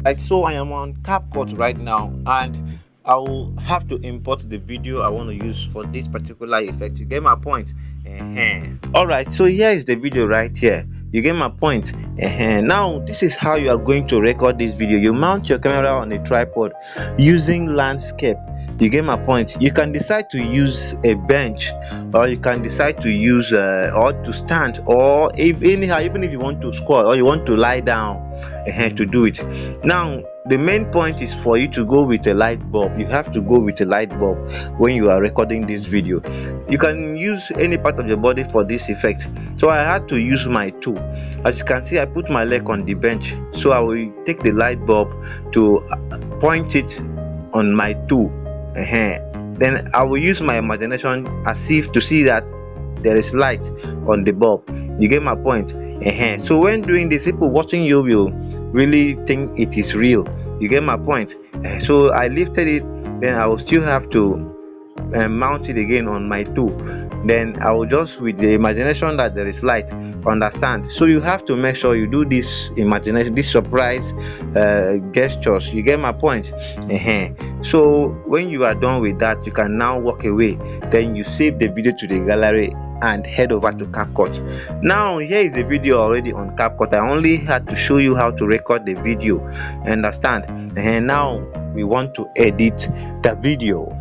Right, so I am on Capcut right now, and I will have to import the video I want to use for this particular effect. You get my point? All right, so here is the video right here. You get my point? Now this is how you are going to record this video. You mount your camera on a tripod using landscape. You get my point? You can decide to use a bench, or you can decide to use or to stand, or if anyhow, even if you want to squat or you want to lie down to do it. Now the main point is for you to go with a light bulb. You have to go with a light bulb when you are recording this video. You can use any part of your body for this effect, so I had to use my toe. As you can see, I put my leg on the bench, so I will take the light bulb to point it on my toe. Then I will use my imagination as if to see that there is light on the bulb. You get my point? So when doing this, people watching you will really think it is real. You get my point? So I lifted it, then I will still have to mount it again on my toe. Then I will just, with the imagination that there is light, understand. So you have to make sure you do this imagination, this surprise gestures. You get my point? So when you are done with that, you can now walk away. Then you save the video to the gallery and head over to Capcut. Now here is the video already on Capcut. I only had to show you how to record the video. Understand? And now we want to edit the video.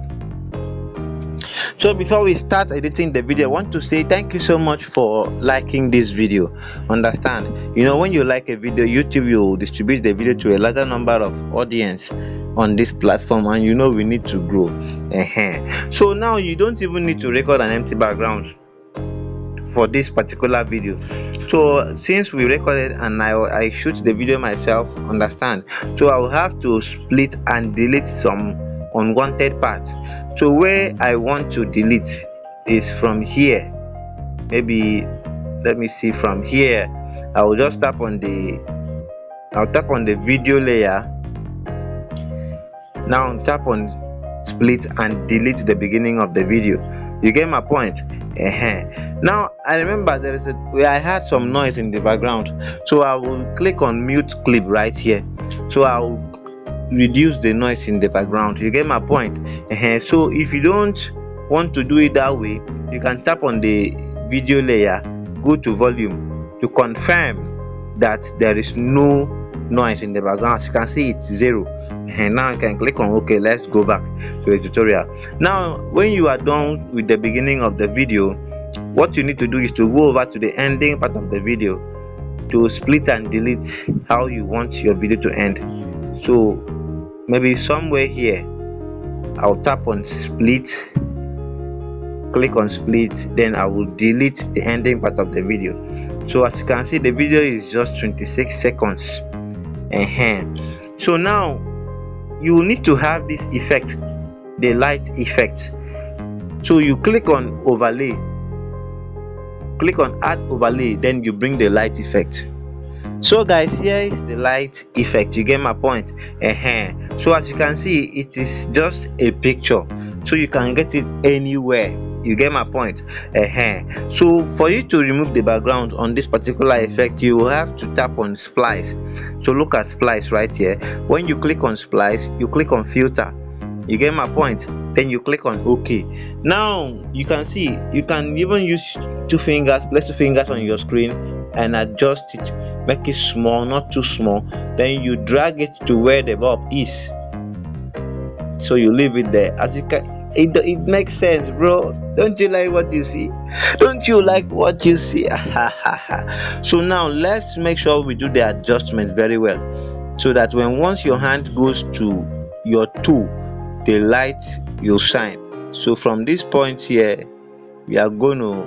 So before we start editing the video, I want to say thank you so much for liking this video. Understand, when you like a video, YouTube will distribute the video to a larger number of audience on this platform, and we need to grow. So now you don't even need to record an empty background for this particular video. So since we recorded and I shoot the video myself, understand, so I will have to split and delete some unwanted parts. So where I want to delete is from here. Maybe let me see, from here I will just tap on the video layer. Now tap on split and delete the beginning of the video. You get my point? Now I remember there is where I had some noise in the background, so I will click on mute clip right here. So I will reduce the noise in the background. You get my point? So if you don't want to do it that way, you can tap on the video layer, go to volume to confirm that there is no noise in the background. As you can see, it's 0. And now I can click on OK. Let's go back to the tutorial. Now when you are done with the beginning of the video, what you need to do is to go over to the ending part of the video to split and delete how you want your video to end. So maybe somewhere here I'll tap on split, click on split, then I will delete the ending part of the video. So as you can see, the video is just 26 seconds. So now you need to have this effect, the light effect. So you click on overlay, click on add overlay, then you bring the light effect. So guys, here is the light effect. You get my point? So as you can see, it is just a picture, so you can get it anywhere. You get my point? So for you to remove the background on this particular effect, you will have to tap on splice. So look at splice right here. When you click on splice, you click on filter. You get my point? Then you click on OK. Now you can see, you can even use place 2 fingers on your screen and adjust it, make it small, not too small. Then you drag it to where the bulb is, so you leave it there. As you can, it makes sense, bro. Don't you like what you see? Don't you like what you see? So now let's make sure we do the adjustment very well, so that once your hand goes to your toe, the light will shine. So from this point here, we are going to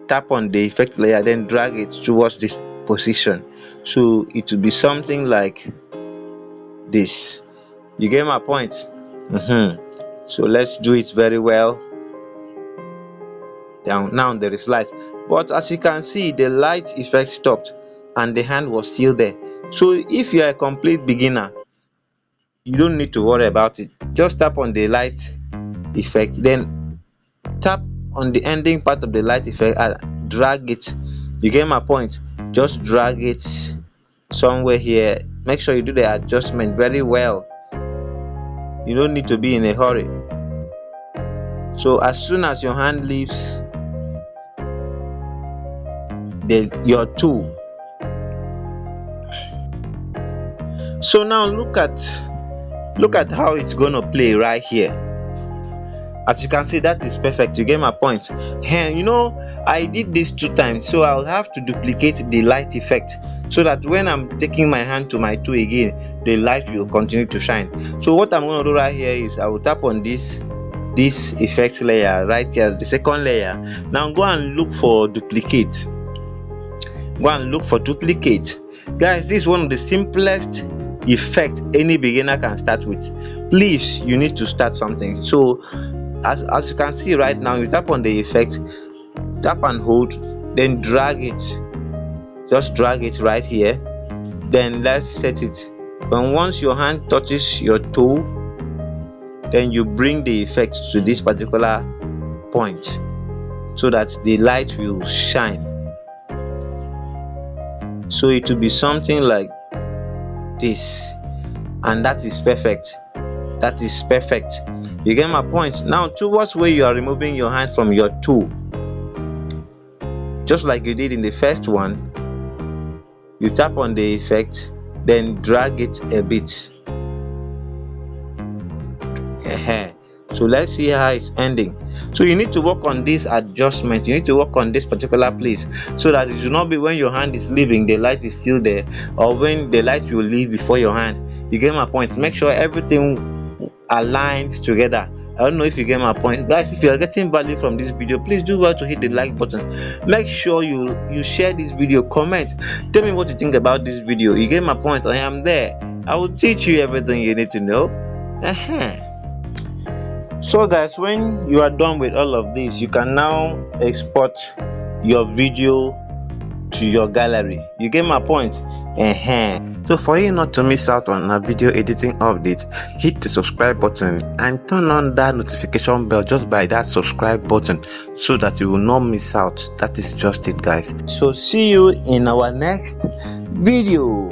tap on the effect layer, then drag it towards this position, so it will be something like this. You get my point? So let's do it very well. Now there is light, but as you can see, the light effect stopped and the hand was still there. So if you are a complete beginner, you don't need to worry about it. Just tap on the light effect, then tap on the ending part of the light effect and drag it. You get my point? Just drag it somewhere here. Make sure you do the adjustment very well. You don't need to be in a hurry. So as soon as your hand leaves your tool, so now look at how it's gonna play right here. As you can see, that is perfect. You get my point. And you know, I did this 2 times, so I'll have to duplicate the light effect so that when I'm taking my hand to my tool again, the light will continue to shine. So what I'm going to do right here is I will tap on this effect layer right here, the second layer. Now go and look for duplicate. Guys, this is one of the simplest effect any beginner can start with. Please, you need to start something. So as you can see right now, you tap on the effect, tap and hold, then drag it. Just drag it right here. Then let's set it. And once your hand touches your toe, then you bring the effect to this particular point so that the light will shine. So it will be something like this, and that is perfect. You get my point. Now towards where you are removing your hand from your tool, just like you did in the first one, you tap on the effect, then drag it a bit. So let's see how it's ending. So you need to work on this adjustment, you need to work on this particular place, so that it should not be when your hand is leaving the light is still there, or when the light will leave before your hand. You get my point. Make sure everything aligns together. I don't know if you get my point. Guys, if you are getting value from this video, please do well to hit the like button. Make sure you share this video, comment, tell me what you think about this video. You get my point. I am there. I will teach you everything you need to know. So guys, when you are done with all of this, you can now export your video to your gallery. You get my point. So for you not to miss out on a video editing update, hit the subscribe button and turn on that notification bell just by that subscribe button, so that you will not miss out. That is just it, guys. So see you in our next video.